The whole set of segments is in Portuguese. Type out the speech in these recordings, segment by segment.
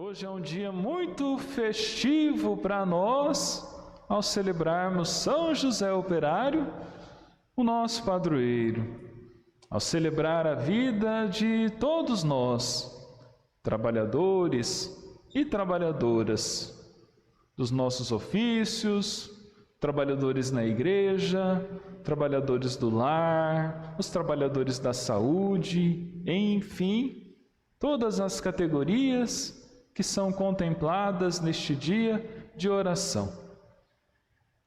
Hoje é um dia muito festivo para nós, ao celebrarmos São José Operário, o nosso padroeiro, ao celebrar a vida de todos nós, trabalhadores e trabalhadoras, dos nossos ofícios, trabalhadores na igreja, trabalhadores do lar, os trabalhadores da saúde, enfim, todas as categorias que são contempladas neste dia de oração.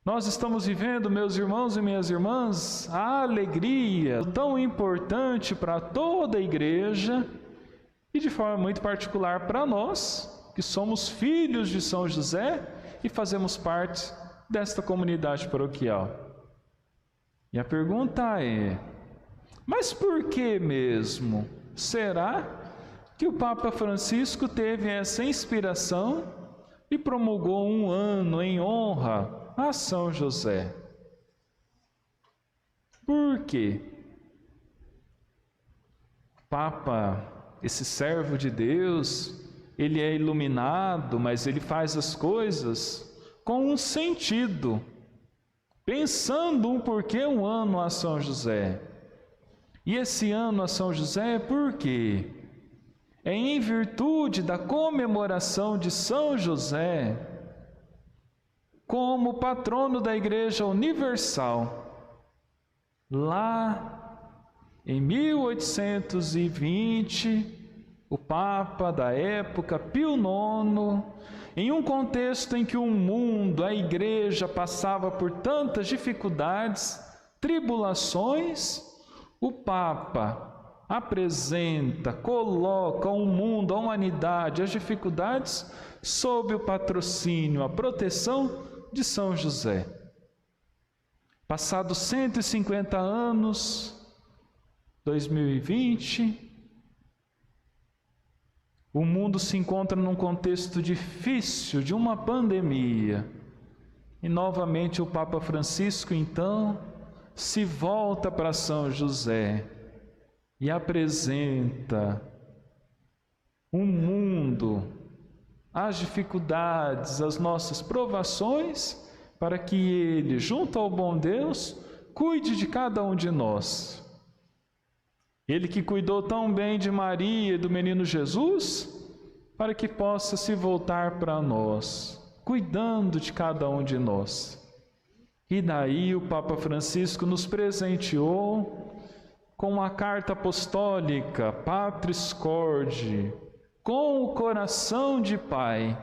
Nós estamos vivendo, meus irmãos e minhas irmãs, a alegria tão importante para toda a igreja e de forma muito particular para nós, que somos filhos de São José e fazemos parte desta comunidade paroquial. E a pergunta é: mas por que mesmo? Será que o Papa Francisco teve essa inspiração e promulgou um ano em honra a São José? Por quê? O Papa, esse servo de Deus, ele é iluminado, mas ele faz as coisas com um sentido, pensando um porquê um ano a São José. E esse ano a São José, por quê? É em virtude da comemoração de São José como patrono da Igreja Universal. Lá em 1820, o Papa da época, Pio IX, em um contexto em que o mundo, a Igreja passava por tantas dificuldades, tribulações, o Papa apresenta, coloca o mundo, a humanidade, as dificuldades sob o patrocínio, a proteção de São José. Passados 150 anos, 2020, o mundo se encontra num contexto difícil de uma pandemia. E novamente o Papa Francisco, então, se volta para São José e apresenta o mundo, as dificuldades, as nossas provações, para que Ele, junto ao bom Deus, cuide de cada um de nós. Ele que cuidou tão bem de Maria e do menino Jesus, para que possa se voltar para nós, cuidando de cada um de nós. E daí o Papa Francisco nos presenteou com a carta apostólica Patris Corde, com o coração de Pai,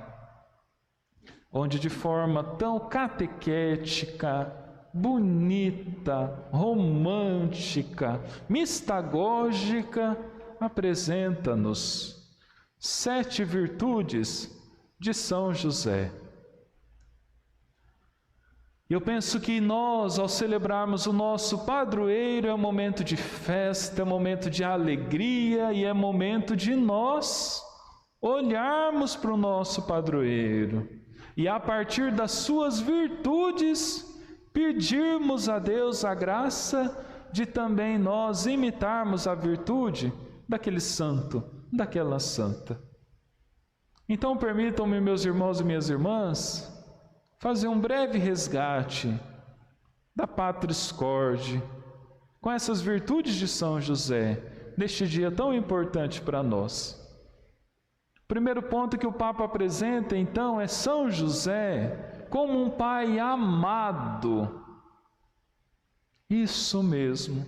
onde de forma tão catequética, bonita, romântica, mistagógica, apresenta-nos 7 virtudes de São José. Eu penso que nós, ao celebrarmos o nosso padroeiro, é um momento de festa, é um momento de alegria e é momento de nós olharmos para o nosso padroeiro e, a partir das suas virtudes, pedirmos a Deus a graça de também nós imitarmos a virtude daquele santo, daquela santa. Então permitam-me, meus irmãos e minhas irmãs, fazer um breve resgate da Patris Corde, com essas virtudes de São José, neste dia tão importante para nós. O primeiro ponto que o Papa apresenta, então, é São José como um pai amado. Isso mesmo,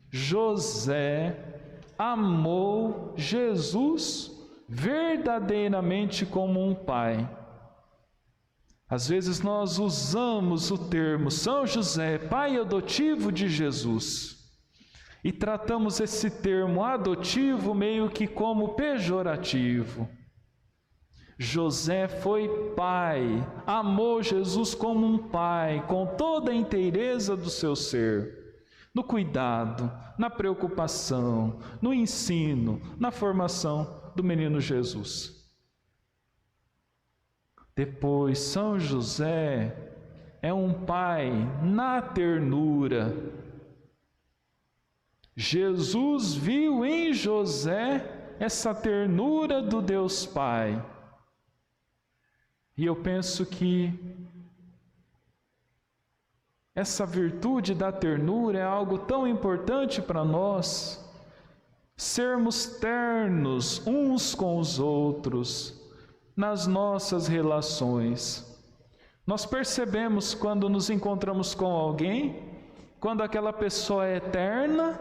José amou Jesus verdadeiramente como um pai. Às vezes nós usamos o termo São José, pai adotivo de Jesus, e tratamos esse termo adotivo meio que como pejorativo. José foi pai, amou Jesus como um pai, com toda a inteireza do seu ser, no cuidado, na preocupação, no ensino, na formação do menino Jesus. Depois, São José é um pai na ternura. Jesus viu em José essa ternura do Deus Pai E eu penso que essa virtude da ternura é algo tão importante para nós, sermos ternos uns com os outros nas nossas relações. Nós percebemos quando nos encontramos com alguém, quando aquela pessoa é terna,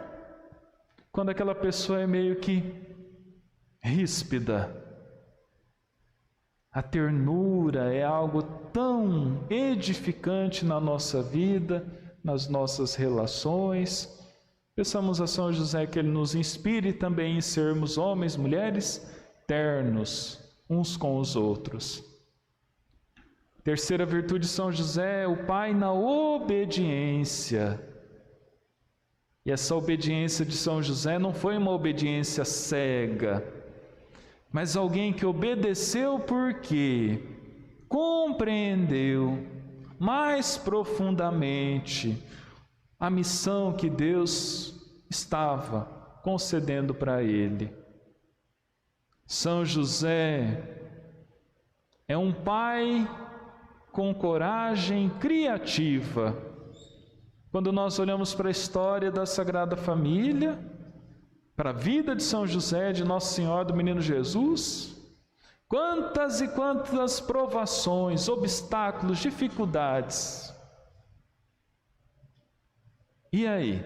quando aquela pessoa é meio que ríspida. A ternura é algo tão edificante na nossa vida, nas nossas relações. Peçamos a São José que Ele nos inspire também em sermos homens, mulheres, ternos uns com os outros. Terceira virtude de São José é o pai na obediência. E essa obediência de São José não foi uma obediência cega, mas alguém que obedeceu porque compreendeu mais profundamente a missão que Deus estava concedendo para ele. São José é um pai com coragem criativa. Quando nós olhamos para a história da Sagrada Família, para a vida de São José, de Nossa Senhora do Menino Jesus, quantas e quantas provações, obstáculos, dificuldades. E aí?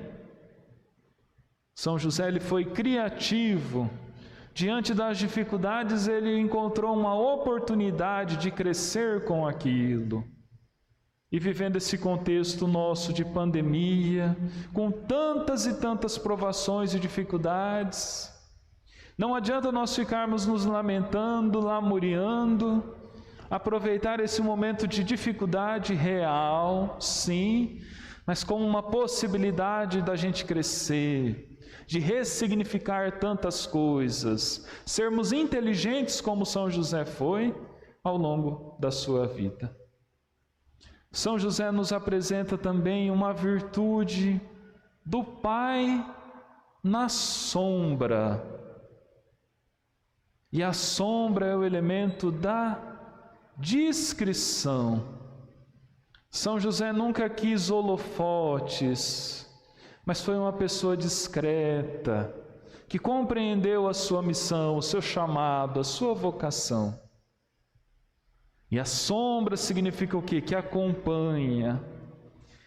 São José ele foi criativo. Diante das dificuldades, ele encontrou uma oportunidade de crescer com aquilo. E vivendo esse contexto nosso de pandemia, com tantas e tantas provações e dificuldades, não adianta nós ficarmos nos lamentando, lamuriando, aproveitar esse momento de dificuldade real, sim, mas como uma possibilidade da gente crescer, de ressignificar tantas coisas, sermos inteligentes como São José foi ao longo da sua vida. São José nos apresenta também uma virtude do pai na sombra. E a sombra é o elemento da discrição. São José nunca quis holofotes, mas foi uma pessoa discreta, que compreendeu a sua missão, o seu chamado, a sua vocação. E a sombra significa o quê? Que acompanha.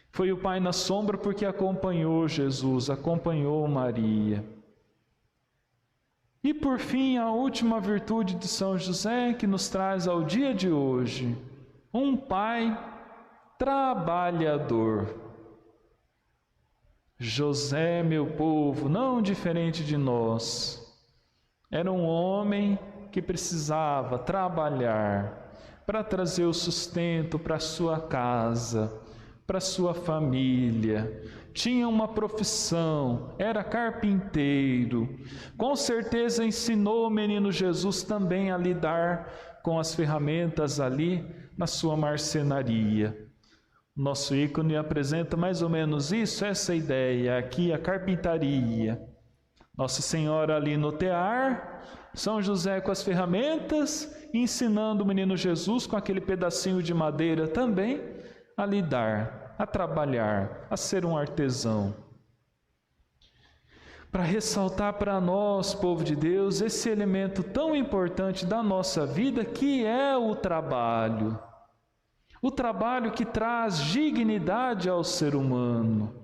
Foi o pai na sombra porque acompanhou Jesus, acompanhou Maria. E por fim, a última virtude de São José que nos traz ao dia de hoje, um pai trabalhador. José, meu povo, não diferente de nós, era um homem que precisava trabalhar para trazer o sustento para sua casa, para sua família. Tinha uma profissão, era carpinteiro. Com certeza ensinou o menino Jesus também a lidar com as ferramentas ali na sua marcenaria. Nosso ícone apresenta mais ou menos isso, essa ideia, aqui a carpintaria. Nossa Senhora ali no tear, São José com as ferramentas, ensinando o menino Jesus com aquele pedacinho de madeira também a lidar, a trabalhar, a ser um artesão. Para ressaltar para nós, povo de Deus, esse elemento tão importante da nossa vida que é o trabalho. O trabalho que traz dignidade ao ser humano.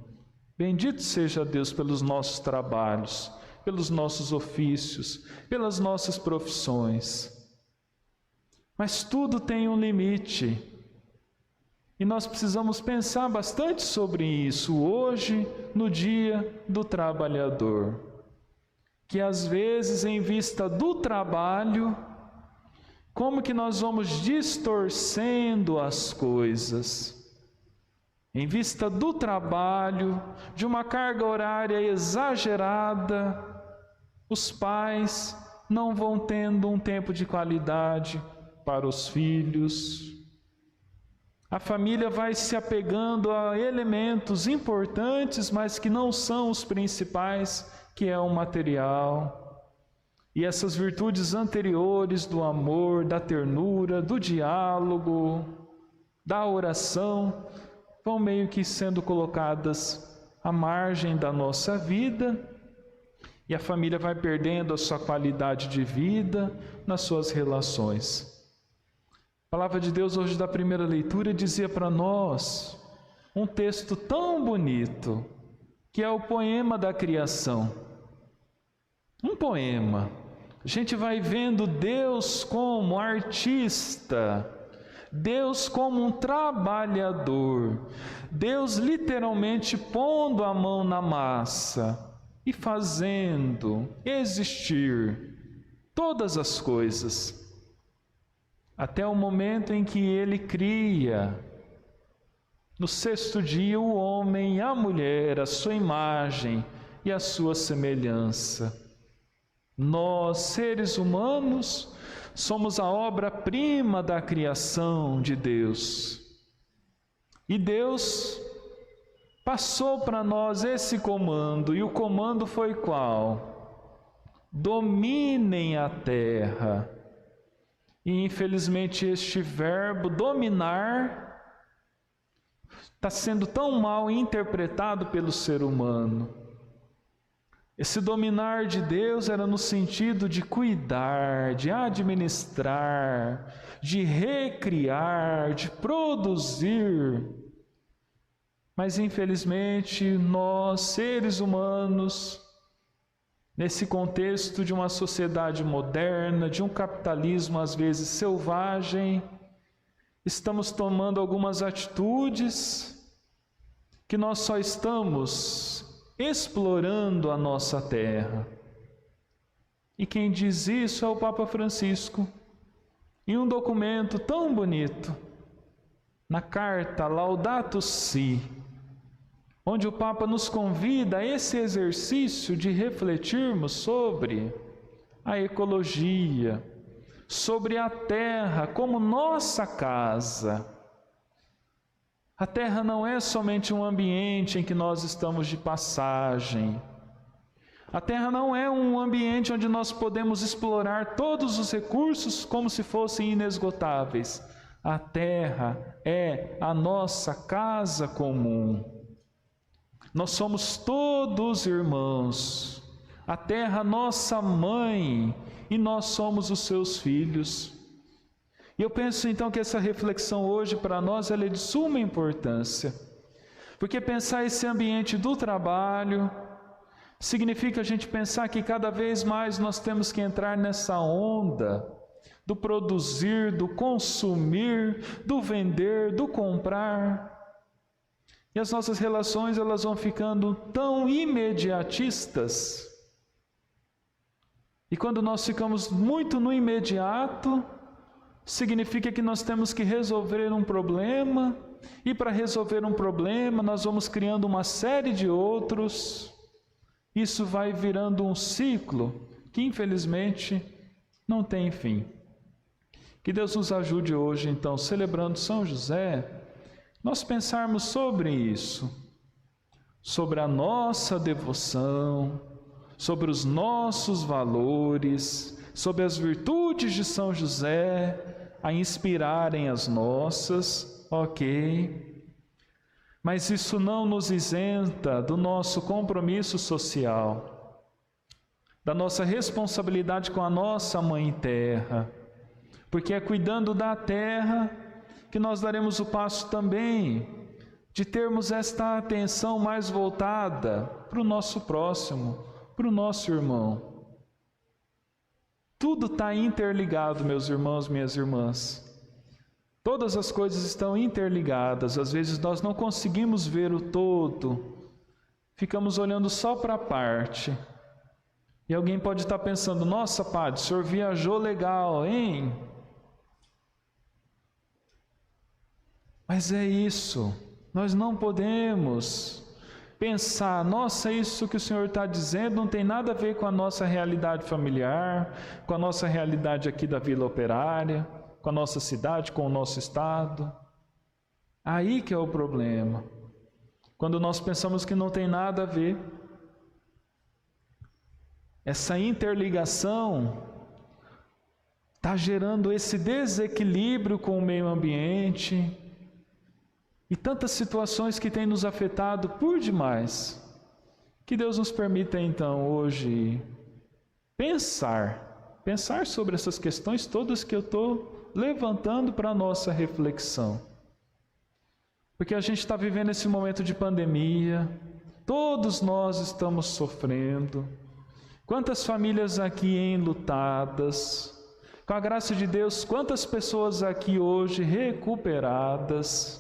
Bendito seja Deus pelos nossos trabalhos, pelos nossos ofícios, pelas nossas profissões. Mas tudo tem um limite. E nós precisamos pensar bastante sobre isso hoje, no dia do trabalhador. Que às vezes, em vista do trabalho, como que nós vamos distorcendo as coisas? Em vista do trabalho, de uma carga horária exagerada, os pais não vão tendo um tempo de qualidade para os filhos. A família vai se apegando a elementos importantes, mas que não são os principais, que é o material. E essas virtudes anteriores do amor, da ternura, do diálogo, da oração, vão meio que sendo colocadas à margem da nossa vida, e a família vai perdendo a sua qualidade de vida nas suas relações. A palavra de Deus hoje da primeira leitura dizia para nós um texto tão bonito, que é o poema da criação. Um poema. A gente vai vendo Deus como artista, Deus como um trabalhador, Deus literalmente pondo a mão na massa e fazendo existir todas as coisas, até o momento em que Ele cria, no sexto dia, o homem e a mulher, a sua imagem e a sua semelhança. Nós, seres humanos, somos a obra-prima da criação de Deus. E Deus passou para nós esse comando, e o comando foi qual? Dominem a terra. E infelizmente este verbo dominar está sendo tão mal interpretado pelo ser humano. Esse dominar de Deus era no sentido de cuidar, de administrar, de recriar, de produzir. Mas infelizmente nós, seres humanos, nesse contexto de uma sociedade moderna, de um capitalismo às vezes selvagem, estamos tomando algumas atitudes que nós só estamos explorando a nossa terra. E quem diz isso é o Papa Francisco, em um documento tão bonito, na carta Laudato Si, onde o Papa nos convida a esse exercício de refletirmos sobre a ecologia, sobre a terra como nossa casa. A terra não é somente um ambiente em que nós estamos de passagem. A terra não é um ambiente onde nós podemos explorar todos os recursos como se fossem inesgotáveis. A terra é a nossa casa comum. Nós somos todos irmãos. A terra, nossa mãe, e nós somos os seus filhos. E eu penso então que essa reflexão hoje para nós ela é de suma importância, porque pensar esse ambiente do trabalho significa a gente pensar que cada vez mais nós temos que entrar nessa onda do produzir, do consumir, do vender, do comprar. E as nossas relações elas vão ficando tão imediatistas. E quando nós ficamos muito no imediato, significa que nós temos que resolver um problema, e para resolver um problema nós vamos criando uma série de outros. Isso vai virando um ciclo que infelizmente não tem fim. Que Deus nos ajude hoje então, celebrando São José, nós pensarmos sobre isso, sobre a nossa devoção, sobre os nossos valores, sobre as virtudes de São José, a inspirarem as nossas, ok? Mas isso não nos isenta do nosso compromisso social, da nossa responsabilidade com a nossa Mãe Terra, porque é cuidando da terra que nós daremos o passo também de termos esta atenção mais voltada para o nosso próximo, para o nosso irmão. Tudo está interligado, meus irmãos, minhas irmãs. Todas as coisas estão interligadas. Às vezes nós não conseguimos ver o todo. Ficamos olhando só para a parte. E alguém pode estar pensando, nossa, padre, o senhor viajou legal, hein? Mas é isso. Nós não podemos pensar, nossa, isso que o Senhor está dizendo não tem nada a ver com a nossa realidade familiar, com a nossa realidade aqui da Vila Operária, com a nossa cidade, com o nosso estado. Aí que é o problema. Quando nós pensamos que não tem nada a ver. essa interligação está gerando esse desequilíbrio com o meio ambiente e tantas situações que têm nos afetado por demais. Que Deus nos permita então hoje pensar sobre essas questões todas que eu estou levantando para a nossa reflexão. Porque a gente está vivendo esse momento de pandemia, todos nós estamos sofrendo. Quantas famílias aqui enlutadas, com a graça de Deus, quantas pessoas aqui hoje recuperadas.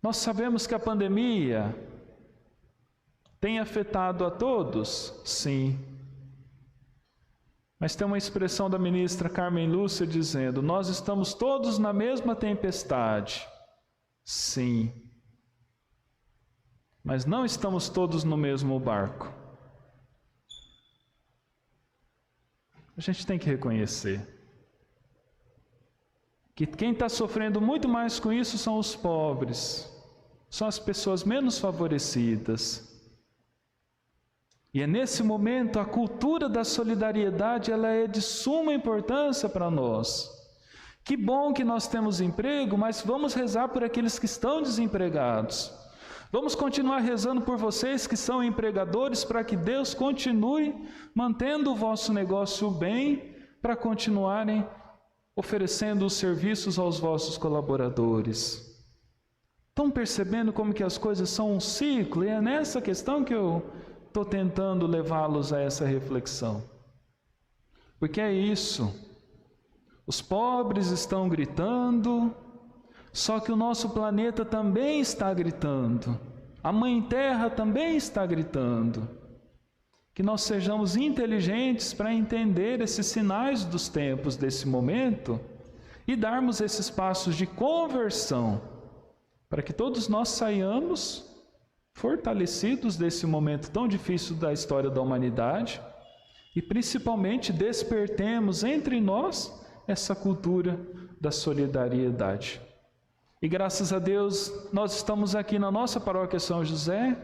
Nós sabemos que a pandemia tem afetado a todos, sim. Mas tem uma expressão da ministra Carmen Lúcia dizendo: nós estamos todos na mesma tempestade. Sim. Mas não estamos todos no mesmo barco. A gente tem que reconhecer que quem está sofrendo muito mais com isso são os pobres, são as pessoas menos favorecidas. E é nesse momento a cultura da solidariedade, ela é de suma importância para nós. Que bom que nós temos emprego, mas vamos rezar por aqueles que estão desempregados. Vamos continuar rezando por vocês que são empregadores, para que Deus continue mantendo o vosso negócio bem, para continuarem oferecendo os serviços aos vossos colaboradores. Estão percebendo como que as coisas são um ciclo? E é nessa questão que eu estou tentando levá-los a essa reflexão. Porque é isso. Os pobres estão gritando, só que o nosso planeta também está gritando. A Mãe Terra também está gritando. Que nós sejamos inteligentes para entender esses sinais dos tempos desse momento e darmos esses passos de conversão, para que todos nós saiamos fortalecidos desse momento tão difícil da história da humanidade e principalmente despertemos entre nós essa cultura da solidariedade. E graças a Deus nós estamos aqui na nossa paróquia São José,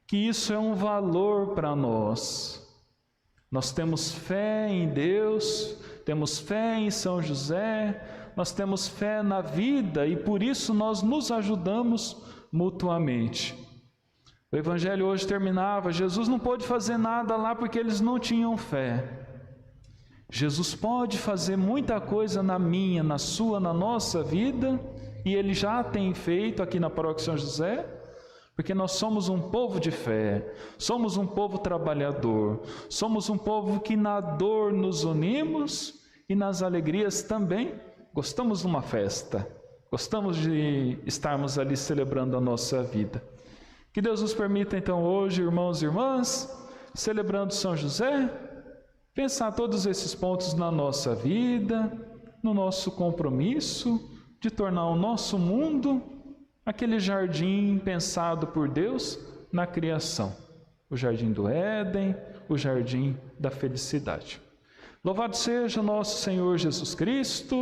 que isso é um valor para nós. Nós temos fé em Deus, temos fé em São José, nós temos fé na vida e por isso nós nos ajudamos mutuamente. O Evangelho hoje terminava: Jesus não pôde fazer nada lá porque eles não tinham fé. Jesus pode fazer muita coisa na minha, na sua, na nossa vida, e Ele já tem feito aqui na Paróquia São José, porque nós somos um povo de fé, somos um povo trabalhador, somos um povo que na dor nos unimos e nas alegrias também gostamos de uma festa, gostamos de estarmos ali celebrando a nossa vida. Que Deus nos permita então hoje, irmãos e irmãs, celebrando São José, pensar todos esses pontos na nossa vida, no nosso compromisso de tornar o nosso mundo aquele jardim pensado por Deus na criação. O jardim do Éden, o jardim da felicidade. Louvado seja nosso Senhor Jesus Cristo.